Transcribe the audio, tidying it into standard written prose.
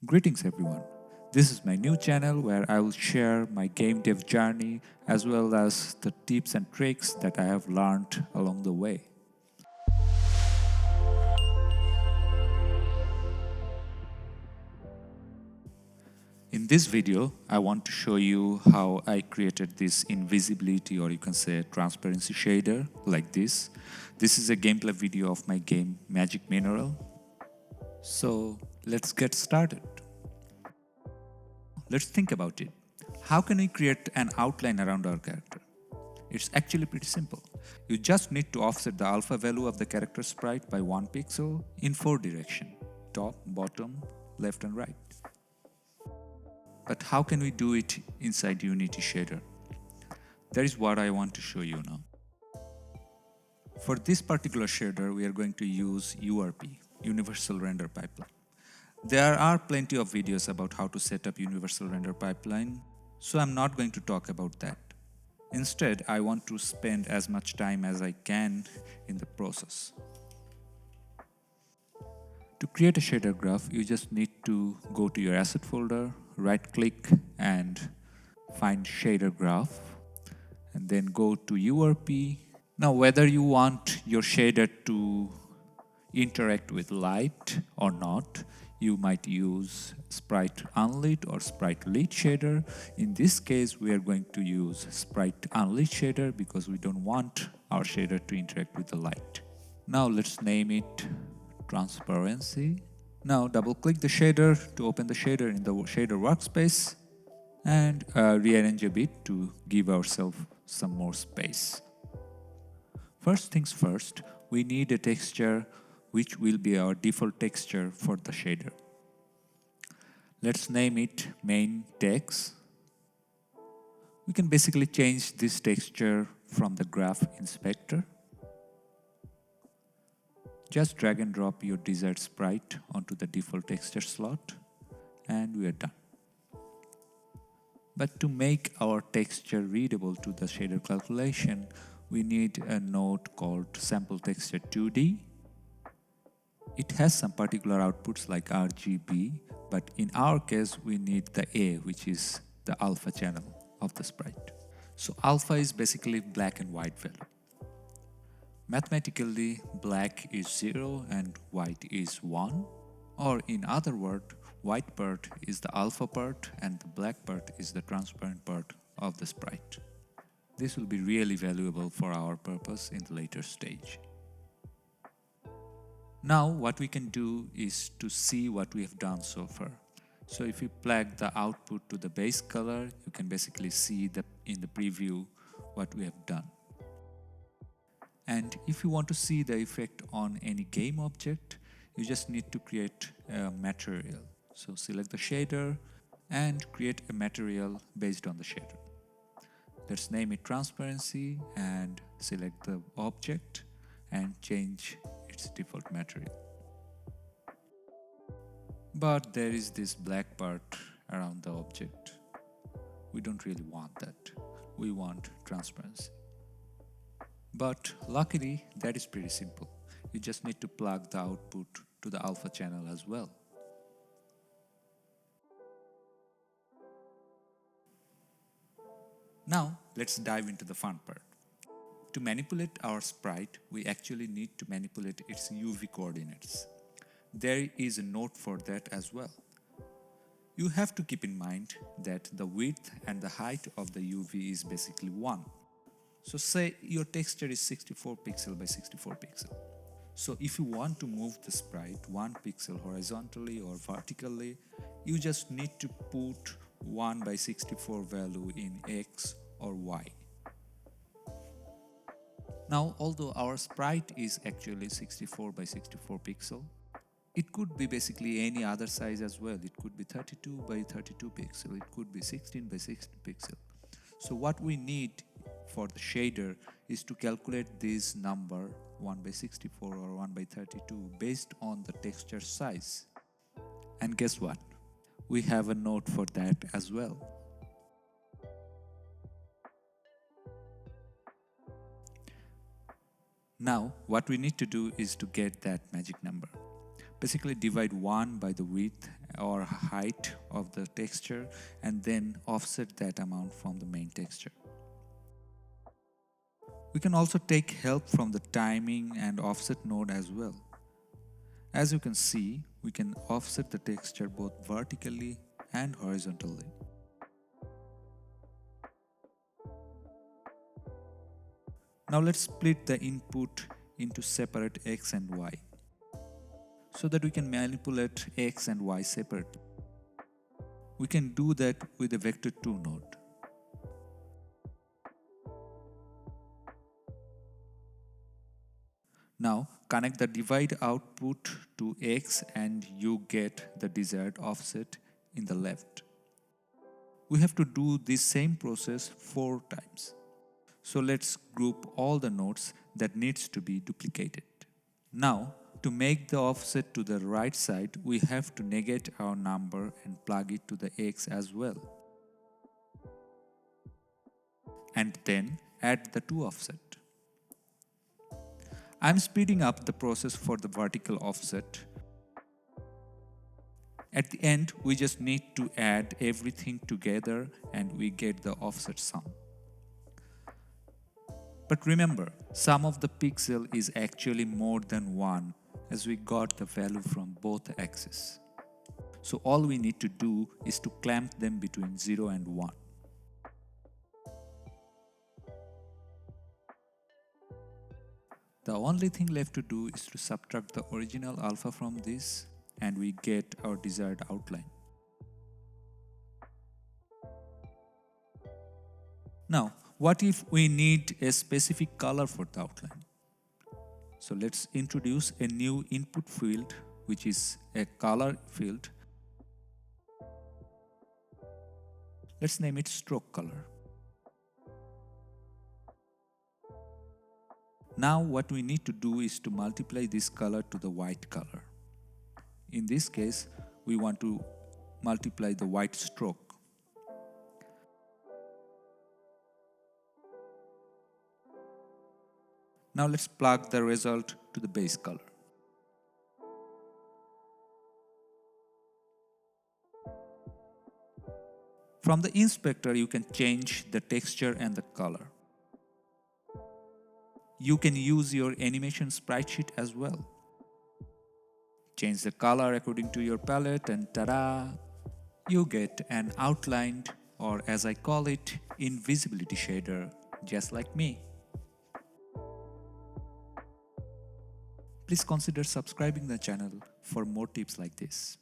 Greetings everyone. This is my new channel where I will share my game dev journey as well as the tips and tricks that I have learned along the way. In this video, I want to show you how I created this invisibility, or you can say transparency shader like this. This is a gameplay video of my game Magic Mineral. So let's get started. Let's think about it. How can we create an outline around our character? It's actually pretty simple. You just need to offset the alpha value of the character sprite by 1 pixel in 4 directions: top, bottom, left and right. But how can we do it inside Unity Shader? That is what I want to show you now. For this particular shader, we are going to use URP, Universal Render Pipeline. There are plenty of videos about how to set up Universal Render Pipeline, so I'm not going to talk about that. Instead, I want to spend as much time as I can in the process. To create a shader graph, you just need to go to your asset folder, right-click and find shader graph, and then go to URP. Now, whether you want your shader to interact with light or not, you might use sprite unlit or sprite lit shader. In this case, we are going to use sprite unlit shader because we don't want our shader to interact with the light. Now let's name it transparency. Now double click the shader to open the shader in the shader workspace and rearrange a bit to give ourselves some more space. First things first, we need a texture which will be our default texture for the shader. Let's name it main text. We can basically change this texture from the graph inspector. Just drag and drop your desired sprite onto the default texture slot and we are done. But to make our texture readable to the shader calculation, we need a node called sample texture 2D. It has some particular outputs like RGB, but in our case we need the A, which is the alpha channel of the sprite. So alpha is basically black and white value. Mathematically, black is 0 and white is 1, or in other words, white part is the alpha part and the black part is the transparent part of the sprite. This will be really valuable for our purpose in the later stage. Now what we can do is to see what we have done so far. So if you plug the output to the base color, you can basically see in the preview what we have done. And if you want to see the effect on any game object, you just need to create a material. So select the shader and create a material based on the shader. Let's name it transparency and select the object and change its default material. But there is this black part around the object. We don't really want that. We want transparency. But luckily, that is pretty simple. You just need to plug the output to the alpha channel as well. Now, let's dive into the fun part. To manipulate our sprite, we actually need to manipulate its UV coordinates. There is a note for that as well. You have to keep in mind that the width and the height of the UV is basically 1. So say your texture is 64 pixel by 64 pixel. So if you want to move the sprite 1 pixel horizontally or vertically, you just need to put 1 by 64 value in X or Y. Now, although our sprite is actually 64 by 64 pixel, it could be basically any other size as well. It could be 32 by 32 pixel. It could be 16 by 16 pixel. So what we need for the shader is to calculate this number 1 by 64 or 1 by 32 based on the texture size. And guess what? We have a node for that as well. Now, what we need to do is to get that magic number. Basically divide 1 by the width or height of the texture and then offset that amount from the main texture. We can also take help from the timing and offset node as well. As you can see, we can offset the texture both vertically and horizontally. Now let's split the input into separate X and Y so that we can manipulate X and Y separately. We can do that with a vector 2 node. Now connect the divide output to X and you get the desired offset in the left. We have to do this same process 4 times. So let's group all the nodes that needs to be duplicated. Now to make the offset to the right side, we have to negate our number and plug it to the X as well. And then add the 2 offset. I'm speeding up the process for the vertical offset. At the end, we just need to add everything together and we get the offset sum. But remember, sum of the pixel is actually more than 1 as we got the value from both axes. So all we need to do is to clamp them between 0 and 1. The only thing left to do is to subtract the original alpha from this and we get our desired outline. Now, what if we need a specific color for the outline? So let's introduce a new input field which is a color field. Let's name it stroke color. Now what we need to do is to multiply this color to the white color. In this case, we want to multiply the white stroke. Now let's plug the result to the base color. From the inspector, you can change the texture and the color. You can use your animation sprite sheet as well. Change the color according to your palette and ta-da! You get an outlined, or as I call it, invisibility shader, just like me. Please consider subscribing the channel for more tips like this.